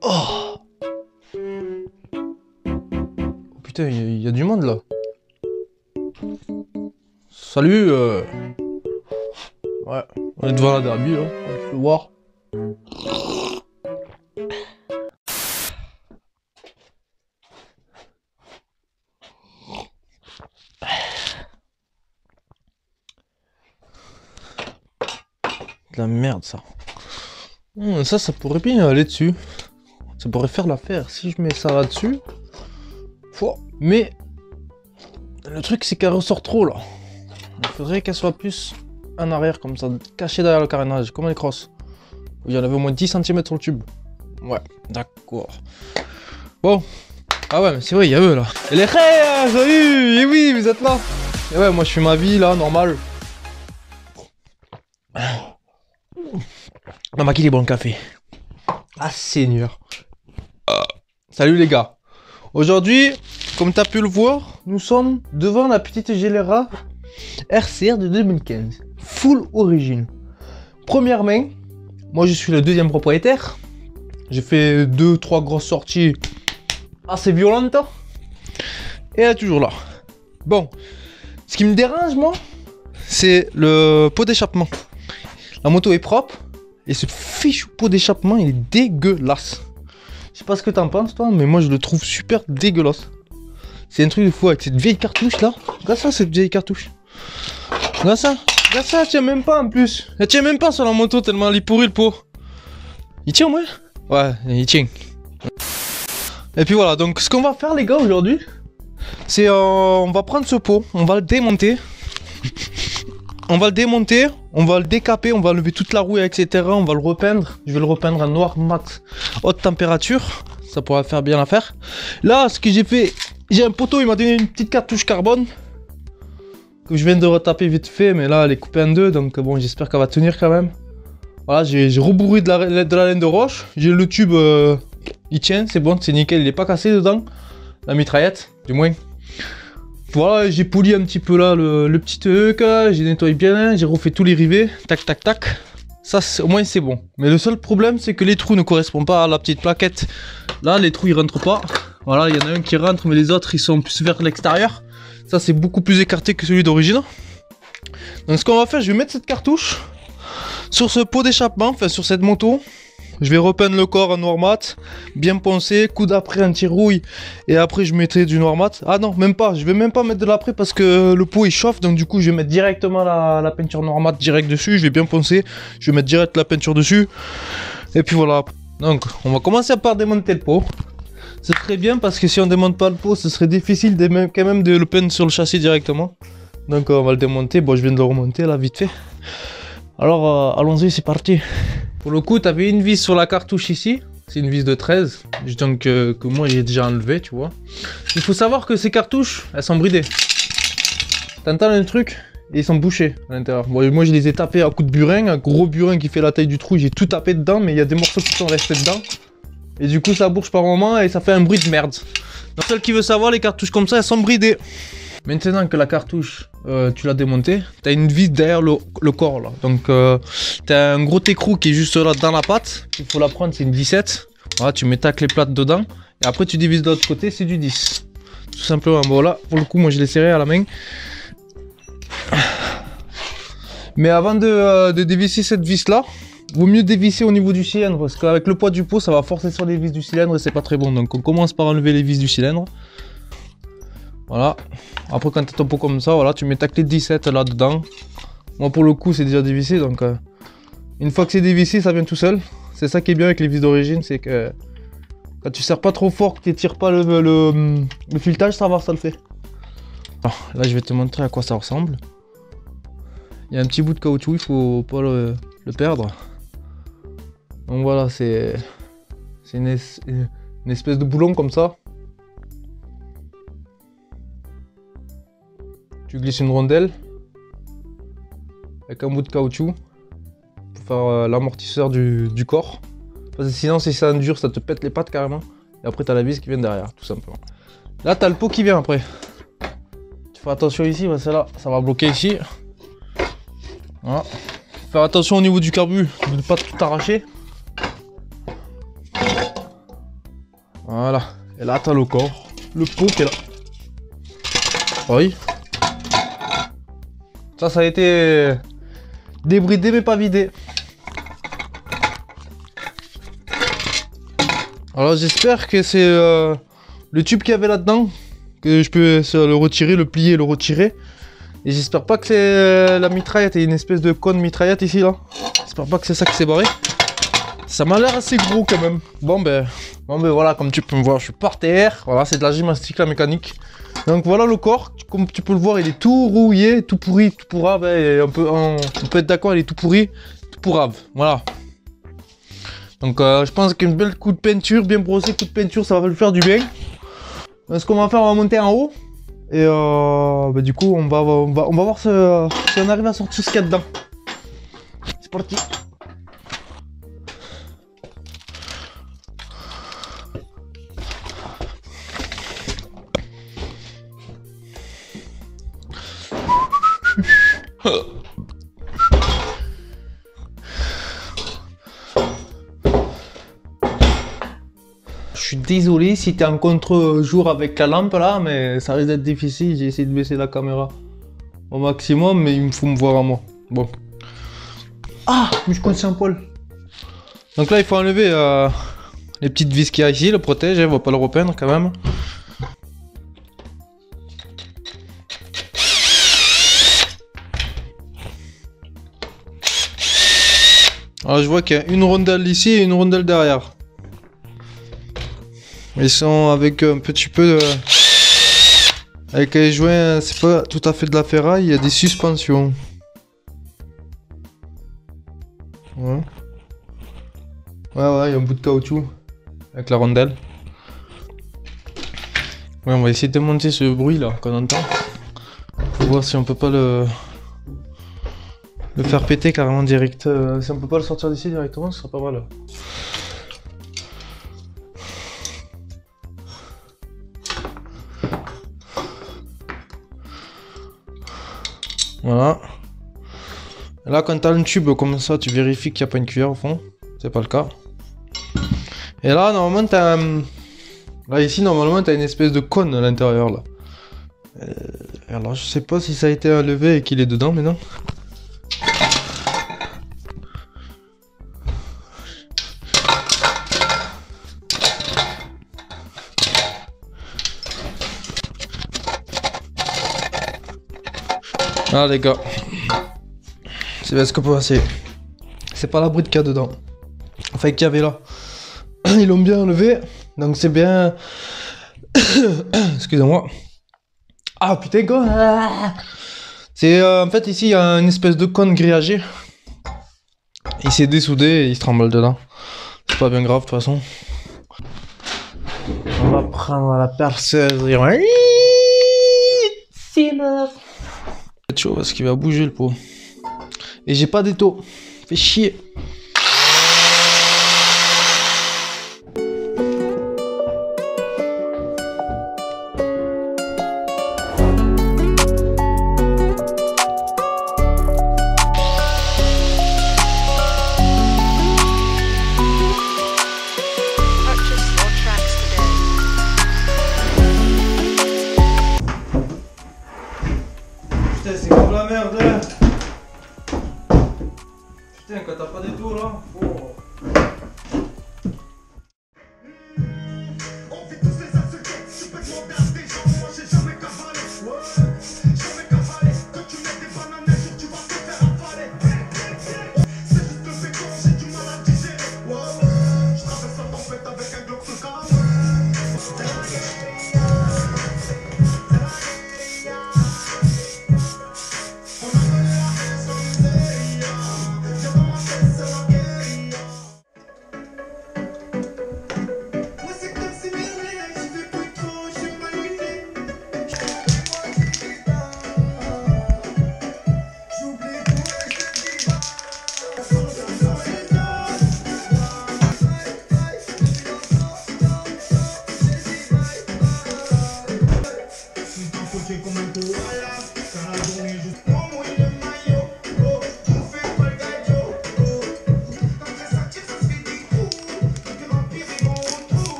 Oh putain, il y a du monde là. Salut Ouais, on est devant la derby là, tu peux voir. De la merde ça. Ça pourrait bien aller dessus. Ça pourrait faire l'affaire si je mets ça là-dessus. Mais le truc c'est qu'elle ressort trop là. Il faudrait qu'elle soit plus en arrière comme ça, cachée derrière le carénage, comme les crosses. Il y en avait au moins 10 cm sur le tube. Ouais, d'accord. Bon. Ah ouais, mais c'est vrai, il y a eux là. Et les frères, salut. Et oui, vous êtes là. Et ouais, moi je fais ma vie là, normal. Maman, qu'il est bon le café. Ah Seigneur. Salut les gars. Aujourd'hui, comme tu as pu le voir, nous sommes devant la petite Gélera RCR de 2015. Full origine. Première main. Moi je suis le deuxième propriétaire. J'ai fait 2-3 grosses sorties assez violentes. Et elle est toujours là. Bon. Ce qui me dérange moi, c'est le pot d'échappement. La moto est propre. Et ce fichu pot d'échappement, il est dégueulasse. Je sais pas ce que t'en penses toi, mais moi je le trouve super dégueulasse. C'est un truc de fou avec cette vieille cartouche là. Regarde ça, cette vieille cartouche. Regarde ça, elle tient même pas en plus. Elle tient même pas sur la moto tellement elle est pourrie le pot. Il tient au moins? Ouais, il tient. Et puis voilà, donc ce qu'on va faire les gars aujourd'hui, c'est on va prendre ce pot, on va le démonter. On va le démonter, on va le décaper, on va lever toute la roue, etc. On va le repeindre. Je vais le repeindre en noir mat haute température. Ça pourra faire bien l'affaire. Là, ce que j'ai fait, j'ai un poteau, il m'a donné une petite cartouche carbone que je viens de retaper vite fait, mais là, elle est coupée en deux. Donc bon, j'espère qu'elle va tenir quand même. Voilà, j'ai rebourré de la laine de roche. J'ai le tube, il tient, c'est bon, c'est nickel, il n'est pas cassé dedans. La mitraillette, du moins. Voilà, j'ai poli un petit peu là le petit truc, j'ai nettoyé bien, j'ai refait tous les rivets, tac tac tac. Ça au moins c'est bon. Mais le seul problème c'est que les trous ne correspondent pas à la petite plaquette. Là les trous ils rentrent pas. Voilà, il y en a un qui rentre mais les autres ils sont plus vers l'extérieur. Ça c'est beaucoup plus écarté que celui d'origine. Donc ce qu'on va faire, je vais mettre cette cartouche sur ce pot d'échappement, enfin sur cette moto. Je vais repeindre le corps en noir mat, bien poncé, coup d'après anti-rouille, et après je mettrai du noir mat. Ah non, même pas, je vais même pas mettre de l'après parce que le pot il chauffe, donc du coup je vais mettre directement la peinture noir mat direct dessus, je vais bien poncer, je vais mettre direct la peinture dessus, et puis voilà. Donc on va commencer par démonter le pot. Ce serait bien parce que si on démonte pas le pot, ce serait difficile quand même de le peindre sur le châssis directement. Donc on va le démonter, bon je viens de le remonter là vite fait. Alors allons-y, c'est parti. Pour le coup, tu avais une vis sur la cartouche ici. C'est une vis de 13. Donc que moi j'ai déjà enlevé, tu vois. Il faut savoir que ces cartouches, elles sont bridées. T'entends le truc? Et ils sont bouchés à l'intérieur. Bon, moi je les ai tapés à coup de burin. Un gros burin qui fait la taille du trou. J'ai tout tapé dedans, mais il y a des morceaux qui sont restés dedans. Et du coup ça bouge par moment et ça fait un bruit de merde. Donc celle qui veut savoir, les cartouches comme ça, elles sont bridées. Maintenant que la cartouche, tu l'as démontée, tu as une vis derrière le corps là. Donc tu as un gros écrou qui est juste là dans la patte. Il faut la prendre, c'est une 17. Voilà, tu mets ta clé plate dedans. Et après tu divises de l'autre côté, c'est du 10. Tout simplement. Bon là, pour le coup, moi je l'ai serré à la main. Mais avant de dévisser cette vis là, vaut mieux dévisser au niveau du cylindre. Parce qu'avec le poids du pot, ça va forcer sur les vis du cylindre et c'est pas très bon. Donc on commence par enlever les vis du cylindre. Voilà, après quand tu as ton pot comme ça, voilà, tu mets ta clé 17 là dedans. Moi pour le coup c'est déjà dévissé, donc une fois que c'est dévissé ça vient tout seul. C'est ça qui est bien avec les vis d'origine, c'est que quand tu serres pas trop fort, que tu tires pas le filetage, ça va, ça le fait. Alors, là je vais te montrer à quoi ça ressemble. Il y a un petit bout de caoutchouc, il faut pas le perdre. Donc voilà, c'est une espèce de boulon comme ça. Tu glisses une rondelle avec un bout de caoutchouc pour faire l'amortisseur du corps. Parce que sinon, si ça endure, ça te pète les pattes carrément. Et après, tu as la vis qui vient derrière, tout simplement. Là, tu as le pot qui vient après. Tu Faire attention ici, parce que là, ça va bloquer ici. Voilà. Faire attention au niveau du carbu, de ne pas tout arracher. Voilà. Et là, t'as le corps. Le pot qui est là. Oui. Ça a été débridé mais pas vidé. Alors j'espère que c'est le tube qu'il y avait là-dedans, que je peux le retirer, le plier et le retirer. Et j'espère pas que c'est la mitraillette, il y a une espèce de conne mitraillette ici là. J'espère pas que c'est ça qui s'est barré. Ça m'a l'air assez gros quand même. Bon ben voilà, comme tu peux me voir, je suis par terre. Voilà, c'est de la gymnastique, la mécanique. Donc voilà le corps, comme tu peux le voir, il est tout rouillé, tout pourri, tout pourrave. Et on peut être d'accord, il est tout pourri, tout pourrave. Voilà. Donc je pense qu'une belle coup de peinture, bien brossé, coup de peinture, ça va lui faire du bien. Ce qu'on va faire, on va monter en haut. Et bah, du coup, on va voir si on arrive à sortir ce qu'il y a dedans. C'est parti. Je suis désolé si t'es en contre-jour avec la lampe là, mais ça risque d'être difficile. J'ai essayé de baisser la caméra au maximum, mais il faut me voir à moi. Bon. Ah, mais je coince un poil. Donc là, il faut enlever les petites vis qu'il y a ici, le protège, on va pas le repeindre quand même. Alors je vois qu'il y a une rondelle ici et une rondelle derrière. Ils sont avec un petit peu de... Avec les joints, c'est pas tout à fait de la ferraille, il y a des suspensions. Ouais. Ouais, il y a un bout de caoutchouc avec la rondelle. Ouais, on va essayer de démonter ce bruit là qu'on entend. Pour voir si on peut pas le faire péter carrément direct. Si on peut pas le sortir d'ici directement, ce sera pas mal. Voilà. Et là, quand tu as un tube comme ça, tu vérifies qu'il n'y a pas une cuillère au fond. C'est pas le cas. Et là, normalement, tu as... Là, ici, normalement, tu as une espèce de cône à l'intérieur, là. Alors, je sais pas si ça a été enlevé et qu'il est dedans, mais non. Ah les gars, c'est bien ce qu'on peut passer. C'est pas la bride qu'il y a dedans. Enfin qu'il y avait là. Ils l'ont bien enlevé. Donc c'est bien. Excusez-moi. Ah putain quoi. C'est en fait ici il y a une espèce de cône grillagé. Il s'est dessoudé et il se tremble dedans. C'est pas bien grave de toute façon. On va prendre la perceuse et on va... C'est mort. C'est chaud parce qu'il va bouger le pot. Et j'ai pas d'étau. Fait chier. C'est comme la merde. Putain, quand t'as pas d'étau là. Oh.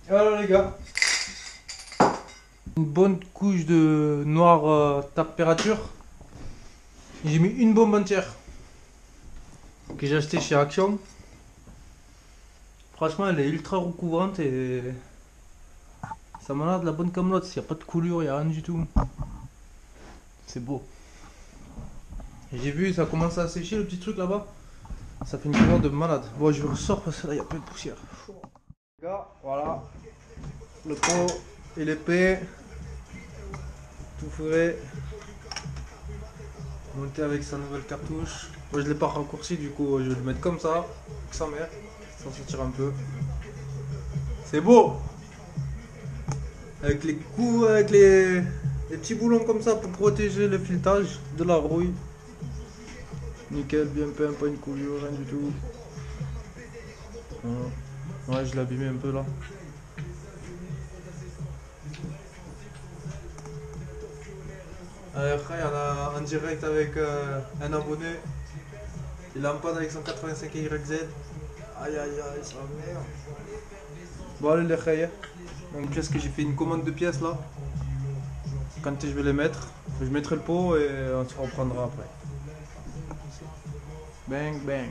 Voilà les gars, une bonne couche de noir température. J'ai mis une bombe entière que j'ai acheté chez Action. Franchement elle est ultra recouvrante et ça m'a l'air de la bonne camelote. Il n'y a pas de coulure, il n'y a rien du tout. C'est beau. J'ai vu ça commence à sécher le petit truc là-bas. Ça fait une couleur de malade. Bon je ressors parce que là il y a plein de poussière. Les gars, voilà. Le pot et l'épée. Tout frais. Monter avec sa nouvelle cartouche. Moi je l'ai pas raccourci du coup je vais le mettre comme ça. Sans mer. Ça sortir un peu. C'est beau. Avec les coups, avec les petits boulons comme ça pour protéger le filetage de la rouille. Nickel, bien peint, pas une coulure, rien du tout. Ouais, je l'ai abîmé un peu là. Après, il y en a en direct avec un abonné. Il a un panne avec son 85 YZ. Aïe aïe aïe, ça merde. Bon, allez, les rayons. Donc, qu'est-ce que j'ai fait une commande de pièces là. Quand je vais les mettre, je mettrai le pot et on se reprendra après. Bang bang.